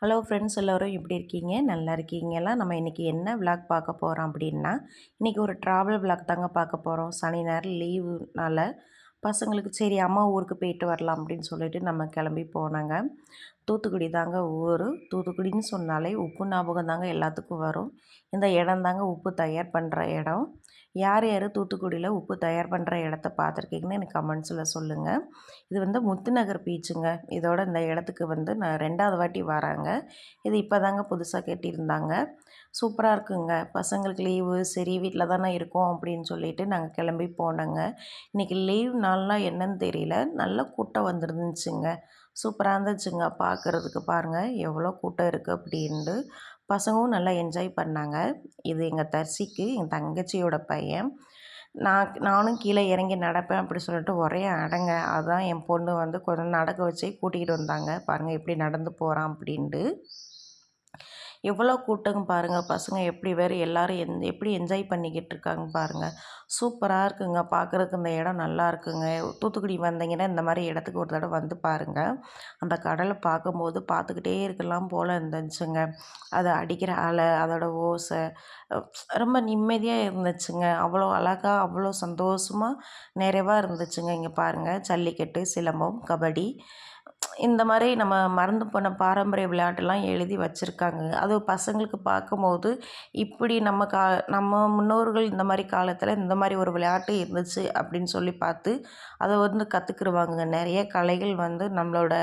Hello friends, எல்லோரும் எப்படி இருக்கீங்க? நல்லா இருக்கீங்களா? நம்ம இன்றைக்கி என்ன விளாக் பார்க்க போகிறோம் அப்படின்னா, இன்றைக்கி ஒரு ட்ராவல் விளாக் தாங்க பார்க்க போகிறோம். சனி ஞாயிறு லீவுனால பசங்களுக்கு சரி அம்மா ஊருக்கு போயிட்டு வரலாம் அப்படின்னு சொல்லிட்டு நம்ம கிளம்பி போனாங்க. தூத்துக்குடி தாங்க ஊர். தூத்துக்குடின்னு சொன்னாலே உப்பு ஞாபகம் தாங்க எல்லாத்துக்கும் வரும். இந்த இடம் தாங்க உப்பு தயார் பண்ணுற இடம். யார் யார் தூத்துக்குடியில் உப்பு தயார் பண்ணுற இடத்த பார்த்துருக்கீங்கன்னு எனக்கு கமெண்ட்ஸில் சொல்லுங்கள். இது வந்து முத்துநகர் பீச்சுங்க. இதோட இந்த இடத்துக்கு வந்து நான் 2வது வாட்டி வரேங்க. இது இப்போ தாங்க புதுசாக கட்டியிருந்தாங்க. சூப்பராக இருக்குங்க. பசங்களுக்கு லீவு சரி வீட்டில் தானே இருக்கோம் அப்படின்னு சொல்லிட்டு நாங்கள் கிளம்பி போனோங்க. இன்றைக்கி லீவ் நாள்லாம் என்னன்னு தெரியல. நல்ல கூட்டம் வந்துருந்துச்சுங்க. சூப்பராக இருந்துச்சுங்க பார்க்குறதுக்கு. பாருங்கள் எவ்வளோ கூட்டம் இருக்குது அப்படின்ட்டு. பசங்களும் நல்லா என்ஜாய் பண்ணாங்க. இது எங்கள் தர்சிக்கு என் தங்கச்சியோட பையன். நானும் கீழே இறங்கி நடப்பேன் அப்படி சொல்லிட்டு ஒரே அடங்க. அதான் என் பொண்ணு வந்து கொஞ்சம் நடக்க வச்சு கூட்டிகிட்டு வந்தாங்க. பாருங்கள் எப்படி நடந்து போகிறான் அப்படின்ட்டு. எவ்வளோ கூட்டம் பாருங்கள். பசங்க எப்படி வேறு எல்லோரும் எப்படி என்ஜாய் பண்ணிக்கிட்டு இருக்காங்க பாருங்கள். சூப்பராக இருக்குங்க. பார்க்குறதுக்கு இந்த இடம் நல்லா இருக்குங்க. தூத்துக்குடி வந்தீங்கன்னா இந்த மாதிரி இடத்துக்கு ஒரு தடவை வந்து பாருங்கள். அந்த கடலை பார்க்கும்போது பார்த்துக்கிட்டே இருக்கலாம் போல் இருந்துச்சுங்க. அது அடிக்கிற அலை, அதோட ஓசை ரொம்ப நிம்மதியாக இருந்துச்சுங்க. அவ்வளோ அழகா, அவ்வளோ சந்தோஷமாக, நிறைவாக இருந்துச்சுங்க. இங்கே பாருங்கள் ஜல்லிக்கட்டு, சிலம்பம், கபடி இந்த மாதிரி நம்ம மறந்து போன பாரம்பரிய விளையாட்டெல்லாம் எழுதி வச்சுருக்காங்க. அது பசங்களுக்கு பார்க்கும்போது இப்படி நம்ம முன்னோர்கள் இந்த மாதிரி காலத்தில் இந்த மாதிரி ஒரு விளையாட்டு இருந்துச்சு அப்படின்னு சொல்லி பார்த்து அதை வந்து கற்றுக்குருவாங்க. நிறைய கலைகள் வந்து நம்மளோட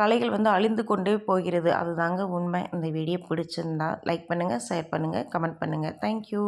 கலைகள் வந்து அழிந்து கொண்டே போகிறது. அதுதாங்க உண்மை. இந்த வீடியோ பிடிச்சிருந்தா லைக் பண்ணுங்கள், ஷேர் பண்ணுங்கள், கமெண்ட் பண்ணுங்கள். தேங்க்யூ.